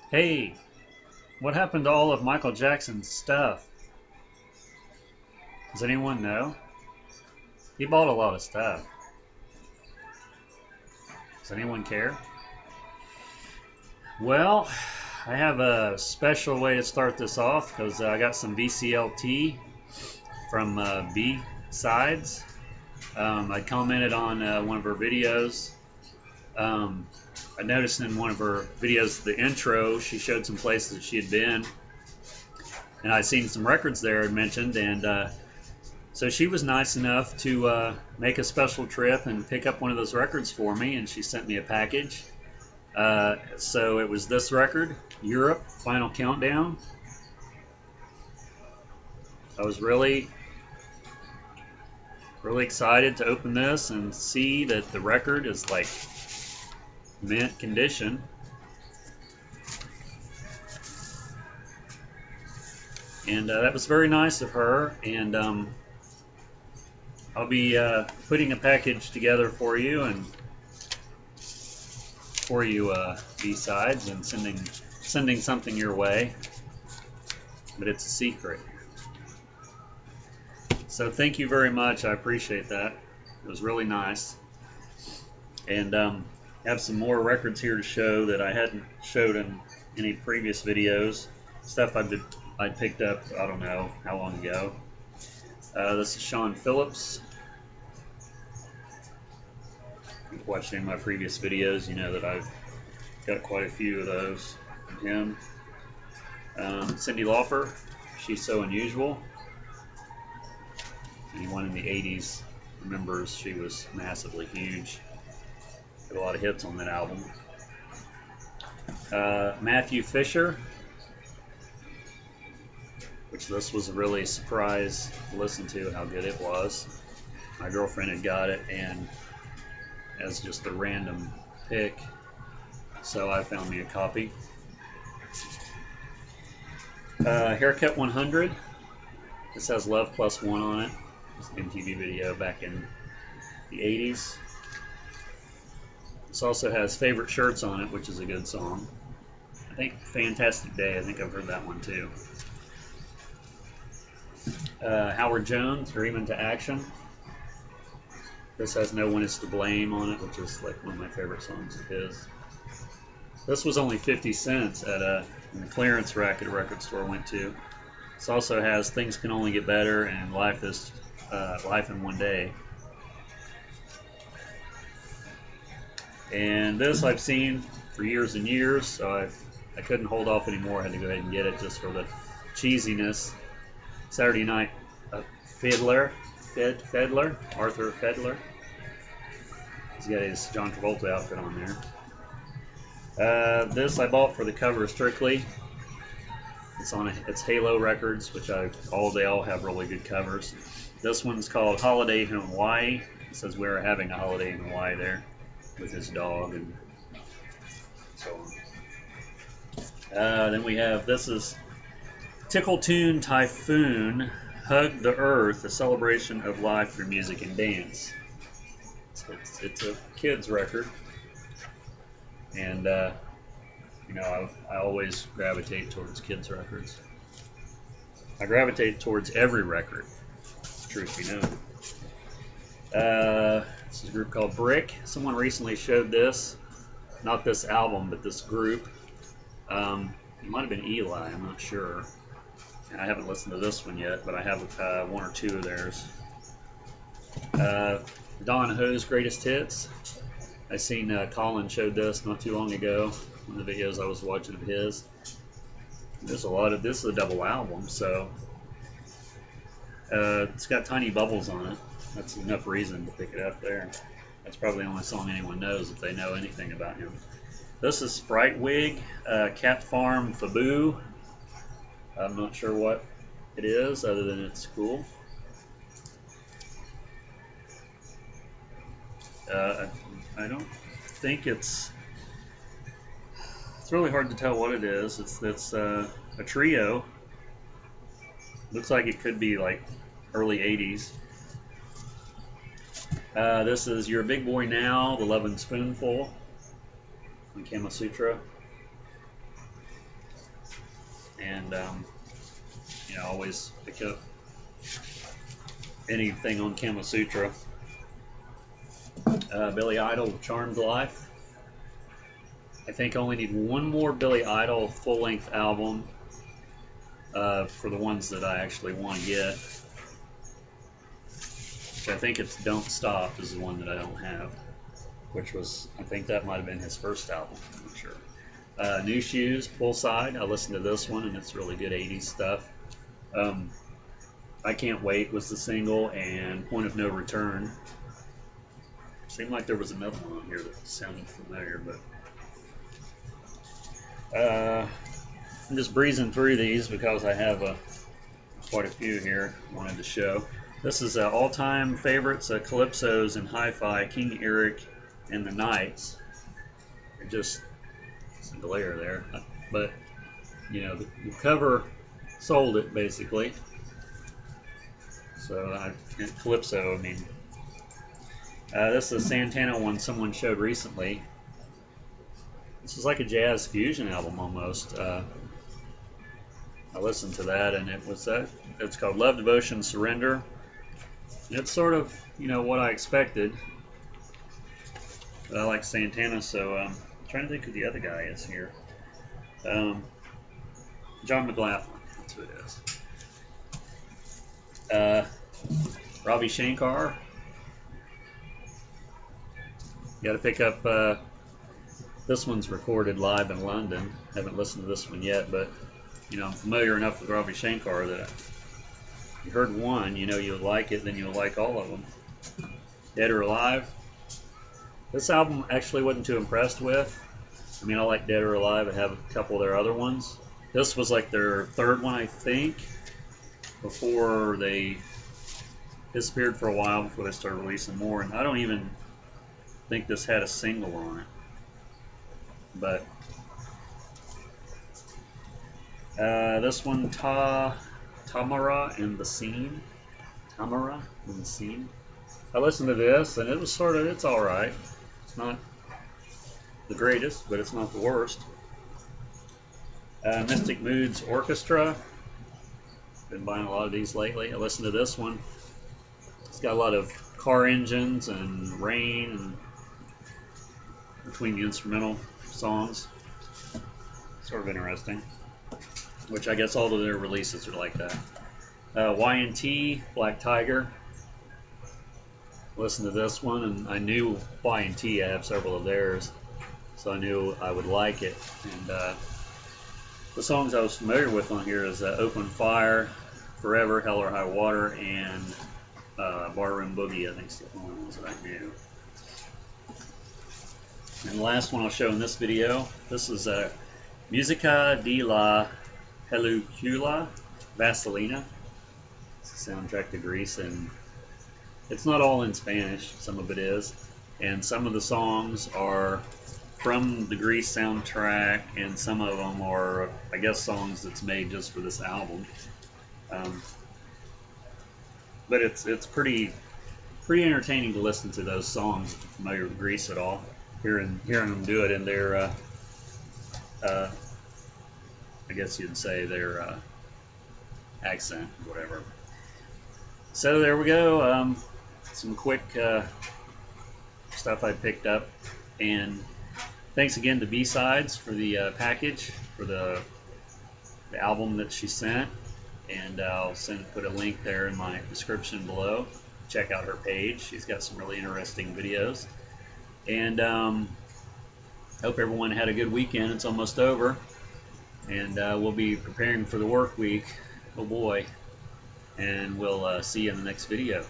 Hey, what happened to all of Michael Jackson's stuff? Does anyone know? He bought a lot of stuff. Does anyone care? Well, I have a special way to start this off because I got some VCLT from Bea Sides. I commented on one of her videos. Um, I noticed in one of her videos, the intro, she showed some places that she had been, and I'd seen some records there I'd mentioned, and so she was nice enough to make a special trip and pick up one of those records for me, and she sent me a package. So it was this record, Europe Final Countdown. I was really excited to open this and see that the record is like mint condition. And that was very nice of her. And I'll be putting a package together for you and for you B-sides and sending something your way, but it's a secret. So thank you very much. I appreciate that. It was really nice. And have some more records here to show that I hadn't showed in any previous videos. Stuff I'd picked up, I don't know how long ago. This is Sean Phillips. If you've watched any of my previous videos, you know that I've got quite a few of those from him. Cyndi Lauper, She's So Unusual. Anyone in the 80s remembers she was massively huge. Got a lot of hits on that album. Matthew Fisher, which this was a really surprise to listen to how good it was. My girlfriend had got it and as just a random pick, so I found me a copy. Haircut 100. This has Love Plus One on it. It's an MTV video back in the 80s. This also has Favorite Shirts on it, which is a good song. I think Fantastic Day, I think I've heard that one too. Howard Jones, Dream Into Action. This has No One Is to Blame on it, which is like one of my favorite songs of his. This was only 50 cents in the clearance rack at a record store I went to. This also has Things Can Only Get Better and Life in One Day. And this I've seen for years and years, so I couldn't hold off anymore. I had to go ahead and get it just for the cheesiness. Saturday Night Fiddler, Arthur Fiedler. He's got his John Travolta outfit on there. This I bought for the cover strictly. It's Halo Records, which they all have really good covers. This one's called Holiday in Hawaii. It says we're having a holiday in Hawaii there with his dog and so on. Then we have, this is Tickle Tune Typhoon, Hug the Earth, a celebration of life through music and dance. It's a kid's record, and you know, I always gravitate towards kids' records. I gravitate towards every record, truth be known. This is a group called Brick. Someone recently showed this, not this album, but this group. It might have been Eli, I'm not sure. And I haven't listened to this one yet, but I have one or two of theirs. Don Ho's Greatest Hits. I seen Colin showed this not too long ago. One of the videos I was watching of his. There's a lot of this is a double album, so it's got tiny bubbles on it. That's enough reason to pick it up there. That's probably the only song anyone knows if they know anything about him. This is Sprite Wig, Cat Farm Faboo. I'm not sure what it is other than it's cool. I don't think it's really hard to tell what it is. It's a trio. Looks like it could be like early 80s. This is You're a Big Boy Now, The Lovin' Spoonful from Kama Sutra. and always pick up anything on Kama Sutra. Billy Idol, Charmed Life. I think I only need one more Billy Idol full-length album for the ones that I actually want to get. Which I think it's Don't Stop is the one that I don't have. Which was, I think that might have been his first album, I'm not sure. New Shoes, Poolside. I listened to this one and it's really good 80s stuff. I Can't Wait was the single, and Point of No Return. Seemed like there was another one on here that sounded familiar, but I'm just breezing through these because I have quite a few here I wanted to show. This is all-time favorites, Calypsos and Hi-Fi, King Eric and the Knights. It just, some glare there, but the cover sold it basically. So Calypso, I mean. This is a Santana one someone showed recently. This is like a jazz fusion album almost. I listened to that, and it was it's called Love, Devotion, Surrender. It's sort of what I expected. But I like Santana, so I'm trying to think who the other guy is here. John McLaughlin, that's who it is. Ravi Shankar. Got to pick up, this one's recorded live in London. Haven't listened to this one yet, but, I'm familiar enough with Ravi Shankar that if you heard one, you'll like it, then you'll like all of them. Dead or Alive. This album actually wasn't too impressed with. I mean, I like Dead or Alive. I have a couple of their other ones. This was like their third one, I think, before they disappeared for a while before they started releasing more. And I don't even think this had a single on it, but this one, Tamara and the Scene. Tamara and the Scene. I listened to this, and it was it's all right. It's not the greatest, but it's not the worst. Mystic Moods Orchestra. Been buying a lot of these lately. I listened to this one. It's got a lot of car engines and rain and between the instrumental songs. Sort of interesting. Which I guess all of their releases are like that. Y&T, Black Tiger. Listened to this one, and I knew Y&T. I have several of theirs, so I knew I would like it. And the songs I was familiar with on here is Open Fire, Forever, Hell or High Water, and Barroom Boogie, I think is the only ones that I knew. And the last one I'll show in this video, this is Musica di la Pellicula Vaselina. It's the soundtrack to Grease, and it's not all in Spanish, some of it is. And some of the songs are from the Grease soundtrack, and some of them are, I guess, songs that's made just for this album. But it's pretty entertaining to listen to those songs if you're familiar with Grease at all. Hearing them do it in their, I guess you'd say their accent, whatever. So there we go. Some quick stuff I picked up, and thanks again to Bea Sides for the package for the album that she sent, and I'll put a link there in my description below. Check out her page. She's got some really interesting videos. And hope everyone had a good weekend. It's almost over, and we'll be preparing for the work week. Oh boy. And we'll see you in the next video.